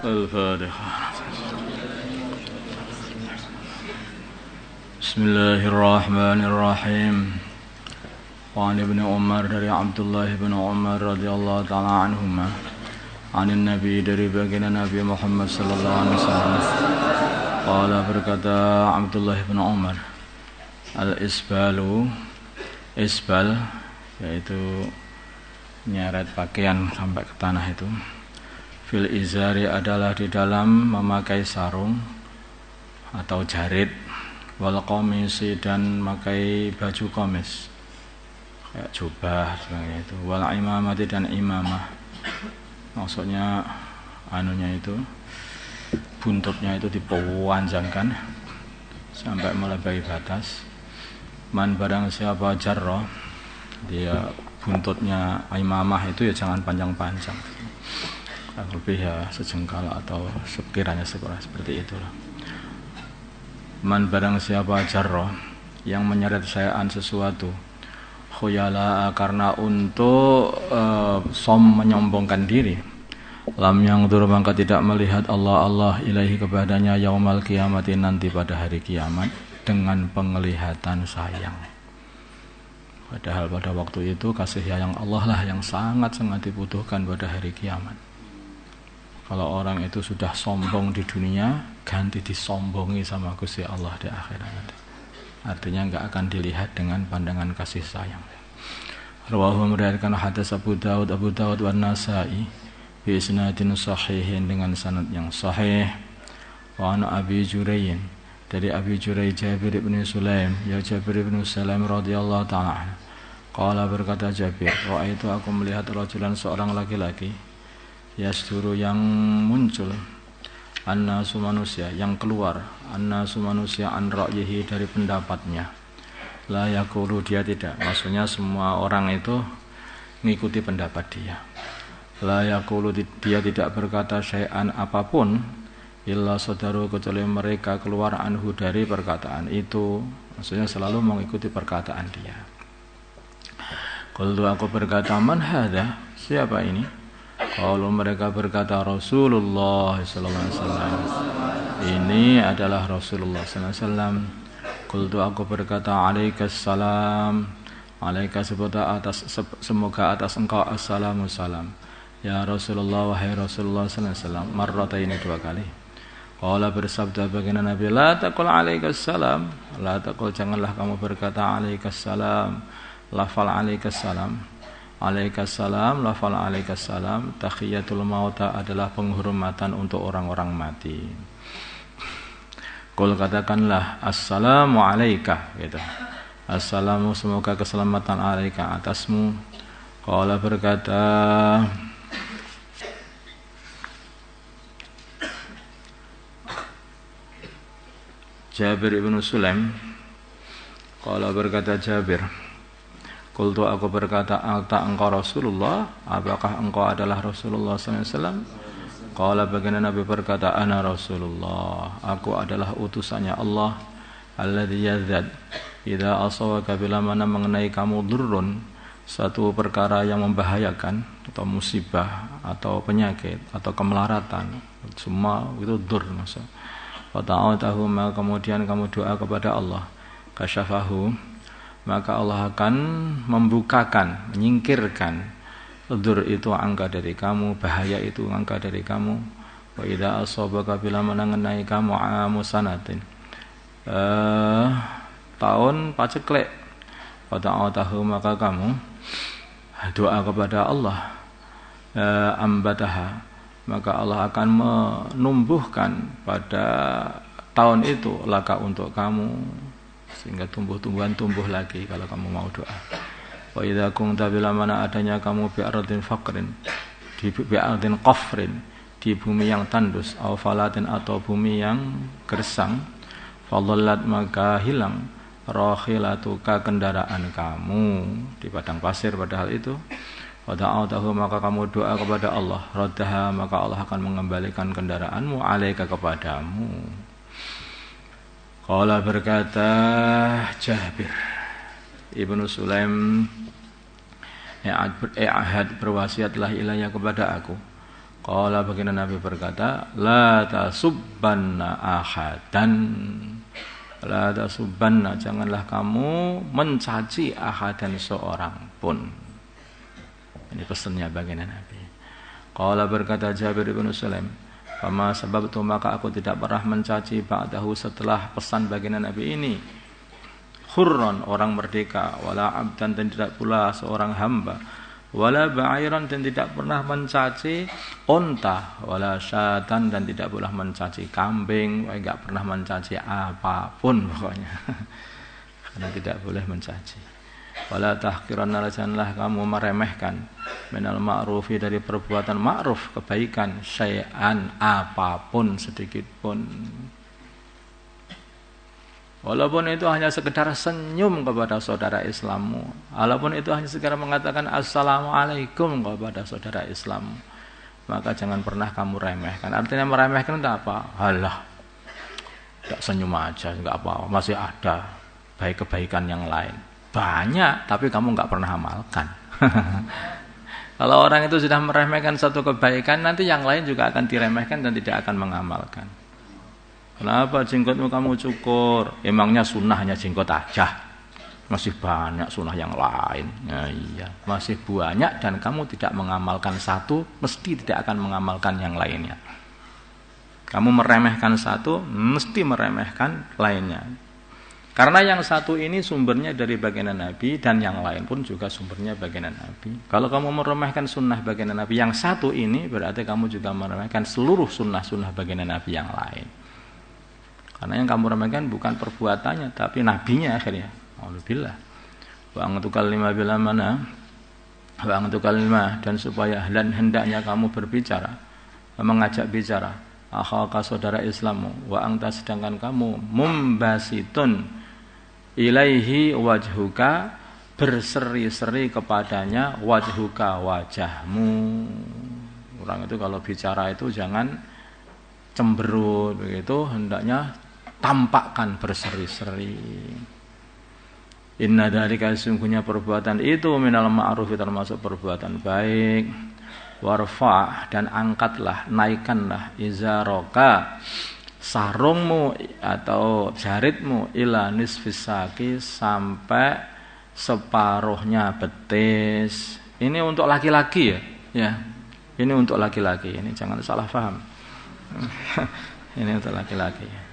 Al-Fatihah. Bismillahirrahmanirrahim. Wa an Ibnu Umar dari Abdullah bin Umar radhiyallahu taala anhuma. Anin Nabi dari baginda Nabi Muhammad sallallahu alaihi wasallam. Qala berkata Abdullah bin Umar, al-isbalu, isbal yaitu nyeret pakaian sampai ke tanah itu. Fil izari adalah di dalam memakai sarung atau jarit. Wal qamisi dan memakai baju komis kayak jubah sebagainya itu. Wal imamati dan imamah, maksudnya anunya itu buntutnya itu dipanjangkan sampai melebihi batas. Man barang siapa jarrah, dia buntutnya imamah itu ya jangan panjang-panjang, lebih ya sejengkal atau sekiranya seperti itulah. Man barang siapa jarrah yang menyeret sayaan sesuatu khuyala karena untuk menyombongkan diri, lam yang dur maka tidak melihat Allah ilaihi kepadanya yaumal kiamati nanti pada hari kiamat dengan penglihatan sayang. Padahal pada waktu itu kasih sayang Allah lah yang sangat-sangat dibutuhkan pada hari kiamat. Kalau orang itu sudah sombong di dunia, ganti disombongi sama Gusti Allah di akhirat nanti. Artinya enggak akan dilihat dengan pandangan kasih sayang. Rawahu meriwayatkan hadis Abu Dawud wan Nasa'i bi isnadin sahihin dengan sanad yang sahih. Wa an Abi Jurayy dari Abi Jurayy Jabir bin Sulaim, ya Jabir bin Sulaim radhiyallahu ta'ala. Qala berkata Jabir, "Ra'aitu aku melihat rajulan seorang laki-laki yasduru yang muncul annasu manusia yang keluar annasu manusia an ra'yihi dari pendapatnya. La yaqulu dia tidak, maksudnya semua orang itu mengikuti pendapat dia. La yaqulu dia tidak berkata syai'an apapun illa sadaru kecuali mereka keluar anhu dari perkataan itu, maksudnya selalu mengikuti perkataan dia. Qultu aku berkata man hadza, siapa ini? Kalau mereka berkata Rasulullah sallallahu alaihi wasallam, ini adalah Rasulullah sallallahu alaihi wasallam. Qultu aku berkata alaikassalam, alaika semoga atas engkau assalamu salam. Ya Rasulullah, wahai Rasulullah sallallahu alaihi wasallam, marrataini dua kali. Qala bersabda baginda Nabi, la taqul alaikassalam, la taqul janganlah kamu berkata alaikassalam, lafal alaikassalam. Alaikassalam, lafal alaikassalam, tahiyatul mauta adalah penghormatan untuk orang-orang mati. Qul katakanlah assalamu alaika gitu. Assalamu semoga keselamatan alaika atasmu. Qala berkata Jabir ibn Sulaim, qala berkata Jabir, qultu aku berkata alta engkau Rasulullah, apakah engkau adalah Rasulullah sallallahu alaihi wasallam? Qala baginda Nabi berkata ana Rasulullah, aku adalah utusannya Allah. Alladzi yazad idza asawaka bila mana mengenai kamu durrun, satu perkara yang membahayakan atau musibah atau penyakit atau kemelaratan, semua itu dur maksud. Wa ta'atahu kemudian kamu doa kepada Allah, kasyafahu maka Allah akan membukakan, menyingkirkan dur itu angka dari kamu, bahaya itu angka dari kamu. Wa idza asabaka bila mengenai kamu amusanatin, tahun paceklek, wa ta'atahu maka kamu doa kepada Allah, ambataha maka Allah akan menumbuhkan pada tahun itu laka untuk kamu, sehingga tumbuh-tumbuhan tumbuh lagi kalau kamu mau doa. Wa idza kunta bila mana adanya kamu bi ardin faqrin, di bi ardin qafrin, di bumi yang tandus, aw falatin atau bumi yang gersang, fadhallat maka hilang rakhilatuka kendaraan kamu di padang pasir padahal itu. Wa ta'atahu maka kamu doa kepada Allah, raddaha maka Allah akan mengembalikan kendaraanmu alaika kepadamu. Qala berkata Jabir Ibnu Sulaim, I'ahad berwasiatlah ilayya kepada aku, Qala baginda Nabi berkata, la tasubbanna ahadan. La tasubbanna, janganlah kamu mencaci ahadan seorang pun. Ini pesannya baginda Nabi. Qala berkata Jabir bin Sulaim, fama sababtu, maka aku tidak pernah mencaci ba'dahu setelah pesan baginda Nabi ini. Hurran, orang merdeka, wala abdan, dan tidak pula seorang hamba, wala ba'iran, dan tidak pernah mencaci unta, wala syatan, dan tidak pula mencaci kambing, enggak pernah mencaci apapun pokoknya. Karena tidak boleh mencaci. Wala tahqiranna, janganlah kamu meremehkan minal ma'rufi, dari perbuatan ma'ruf, kebaikan, syai'an, apapun, sedikit pun. Walaupun itu hanya sekedar senyum kepada saudara Islammu, walaupun itu hanya sekedar mengatakan assalamualaikum kepada saudara Islammu, maka jangan pernah kamu remehkan. Artinya meremehkan itu apa? Halah, tidak senyum aja, enggak apa-apa, masih ada baik kebaikan yang lain. Banyak, tapi kamu enggak pernah amalkan. Kalau orang itu sudah meremehkan satu kebaikan, nanti yang lain juga akan diremehkan dan tidak akan mengamalkan. Kenapa jenggotmu kamu cukur? Emangnya sunnahnya jenggot aja? Masih banyak sunnah yang lain. Nah, iya, masih banyak, dan kamu tidak mengamalkan satu, mesti tidak akan mengamalkan yang lainnya. Kamu meremehkan satu, mesti meremehkan lainnya. Karena yang satu ini sumbernya dari baginda Nabi, dan yang lain pun juga sumbernya baginda Nabi. Kalau kamu meremehkan sunnah baginda Nabi yang satu ini, berarti kamu juga meremehkan seluruh sunnah-sunnah baginda Nabi yang lain. Karena yang kamu remehkan bukan perbuatannya, tapi nabinya akhirnya. Alhamdulillah. Wa angtu kalimah bila mana? Wa angtu kalimah, dan supaya dan hendaknya kamu berbicara, mengajak bicara akhaka, saudara Islammu, wa anta, sedangkan kamu mumbasitun ilaihi wajhuka, berseri-seri kepadanya wajhuka, wajahmu. Orang itu kalau bicara itu jangan cemberut begitu, hendaknya tampakkan berseri-seri. Inna dzalika, sungguhnya perbuatan itu minal ma'ruf, termasuk perbuatan baik. Warfa, dan angkatlah, naikkanlah izaraka, sarungmu atau jaritmu, ila nisfis saki, sampai separuhnya betis. Ini untuk laki-laki ya. Ini untuk laki-laki, ini jangan salah paham. Ini untuk laki-laki.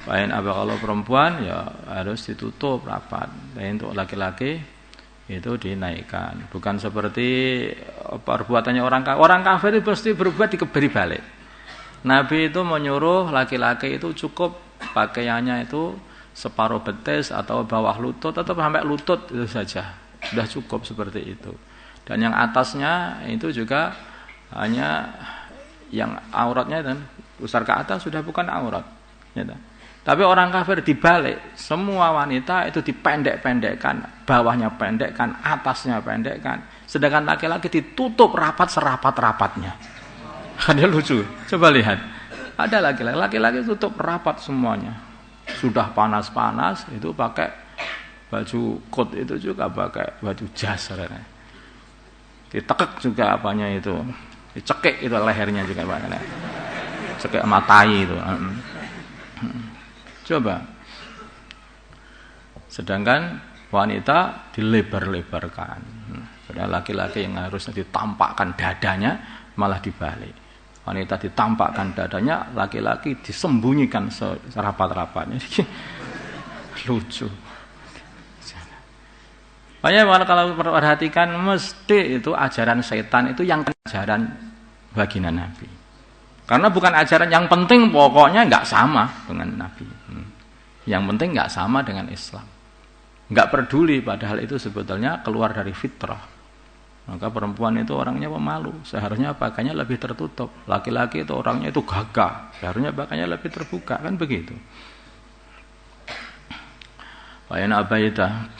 Lain apa kalau perempuan ya harus ditutup rapat. Dan untuk laki-laki itu dinaikkan. Bukan seperti perbuatannya orang kafir itu pasti berbuat dikebiri balik. Nabi itu menyuruh laki-laki itu cukup pakaiannya itu separuh betis atau bawah lutut atau sampai lutut, itu saja. Sudah cukup seperti itu. Dan yang atasnya itu juga hanya yang auratnya dan besar ke atas sudah bukan aurat. Ya, tapi orang kafir dibalik, semua wanita itu dipendek-pendekkan, bawahnya pendekkan, atasnya pendekkan, sedangkan laki-laki ditutup rapat serapat-rapatnya. Kan dia lucu. Coba lihat, ada laki-laki tutup rapat semuanya. Sudah panas-panas itu pakai baju coat, itu juga pakai baju jas. Ditekek juga apanya itu, dicekik itu lehernya juga pakai, cekik matai itu. Coba. Sedangkan wanita dilebar-lebarkan. Padahal laki-laki yang harusnya ditampakkan dadanya malah dibalik. Wanita ditampakkan dadanya, laki-laki disembunyikan serapat-rapatnya. Lucu. Makanya kalau perhatikan, mesti itu ajaran setan itu yang ajaran baginda Nabi. Karena bukan ajaran yang penting, pokoknya nggak sama dengan Nabi. Yang penting nggak sama dengan Islam. Nggak peduli, padahal itu sebetulnya keluar dari fitrah. Maka perempuan itu orangnya pemalu, seharusnya pakainya lebih tertutup. Laki-laki itu orangnya itu gagah, seharusnya pakainya lebih terbuka, kan begitu. Wa in abaita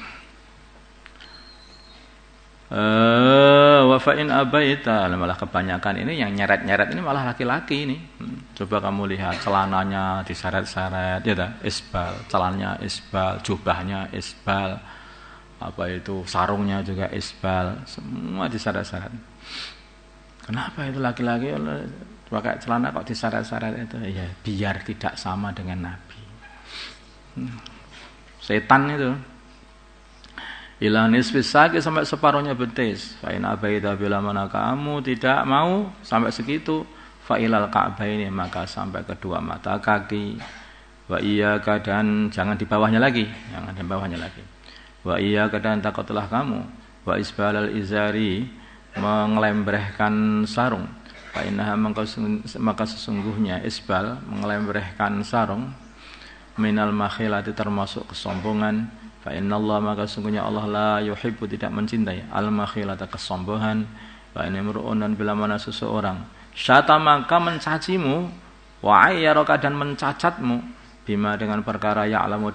wa fa in abaita, malah kebanyakan ini yang nyeret-nyeret ini malah laki-laki ini. Coba kamu lihat celananya diseret-seret, ya dah, isbal, celananya isbal, jubahnya isbal, apa itu sarungnya juga isbal, semua diseret-seret. Kenapa itu laki-laki pakai celana kok diseret-seret itu? Ya biar tidak sama dengan Nabi. Setan itu. Ila nisfis saqi sampai separuhnya betis. Fa in abaita bila mana kamu tidak mau sampai segitu, fa ilal ka'baini maka sampai kedua mata kaki. Wa iyyaka dan jangan di bawahnya lagi, jangan di bawahnya lagi. Wa iyyaka dan takutlah kamu wa isbalal izari mengelembrehkan sarung. Fa innaha maka sesungguhnya isbal mengelembrehkan sarung minal makhilati termasuk kesombongan. Fa innallaha maka sesungguhnya Allah la yuhibbu tidak mencintai al makhilata kesombongan. Fa inna mar'un bila mana seseorang syatamaka mencacimu wa ayyaraka dan mencacatmu bima dengan perkara ya'lamu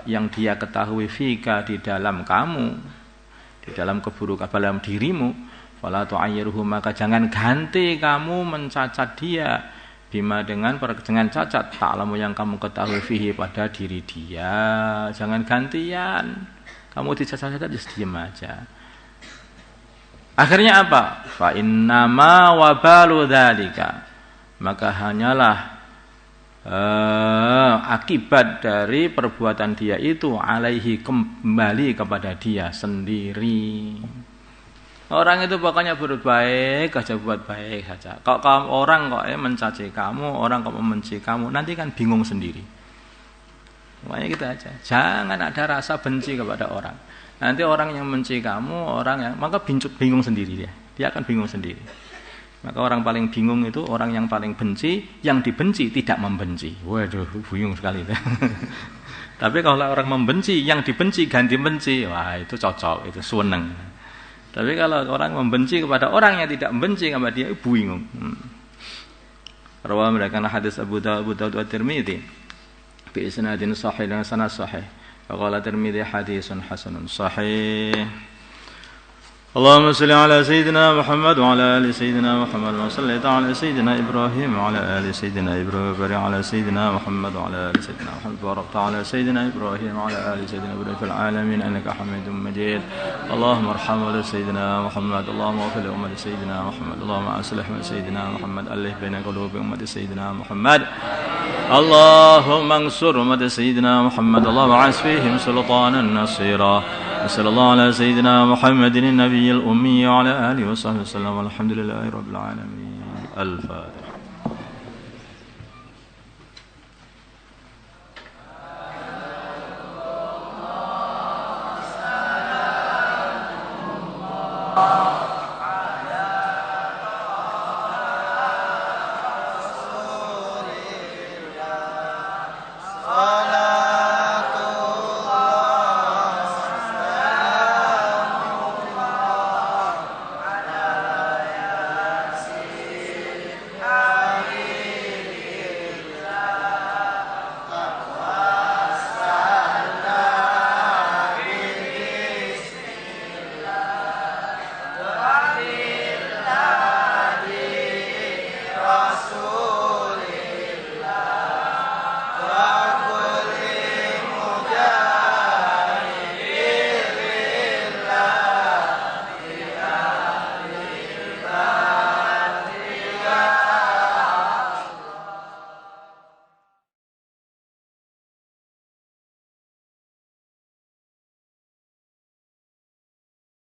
yang dia ketahui fika di dalam kamu, di dalam keburukan dalam dirimu. Fala tu'ayyirhu maka jangan ganti kamu mencacat dia bima dengan cacat ta'lamu yang kamu ketahui fihi pada diri dia. Jangan gantian. Kamu dicacat-cacat just diam aja. Akhirnya apa? Fa innama wabalu dzalika. Maka hanyalah akibat dari perbuatan dia itu alaihi kembali kepada dia sendiri. Orang itu pokoknya berbuat baik aja, buat baik saja. Kok orang kok mencaci kamu, orang kok membenci kamu, nanti kan bingung sendiri. Makanya kita aja, jangan ada rasa benci kepada orang. Nanti orang yang benci kamu, maka bingung sendiri dia akan bingung sendiri. Maka orang paling bingung itu orang yang paling benci, yang dibenci tidak membenci. Waduh, bingung sekali. Tapi kalau orang membenci, yang dibenci ganti benci, wah itu cocok, itu seneng. Tapi kalau orang membenci kepada orang yang tidak membenci kepada dia, bingung. Rawa mereka hadis Abu Dawud wa Tirmidzi bi isnadin sahih dan sanad sahih. Qala Tirmidzi hadisun hasanun sahih. اللهم صل على سيدنا محمد وعلى آل سيدنا محمد وصليت على سيدنا إبراهيم وعلى آل سيدنا إبراهيم وبارك على سيدنا محمد وعلى آل سيدنا محمد وبارك على سيدنا إبراهيم وعلى آل سيدنا إبراهيم في العالمين إنك حميد مجيد اللهم ارحم سيدنا محمد اللهم اغفر لأمة سيدنا محمد اللهم أصلح من سيدنا محمد ألف بين قلوب أمة سيدنا محمد اللهم انصر أمة سيدنا محمد اللهم اعز فيهم سلطانا نصيرا وصلى الله على سيدنا محمد النبي الأمي وعلى آله وصحبه وسلم والحمد لله رب العالمين الفاتحة.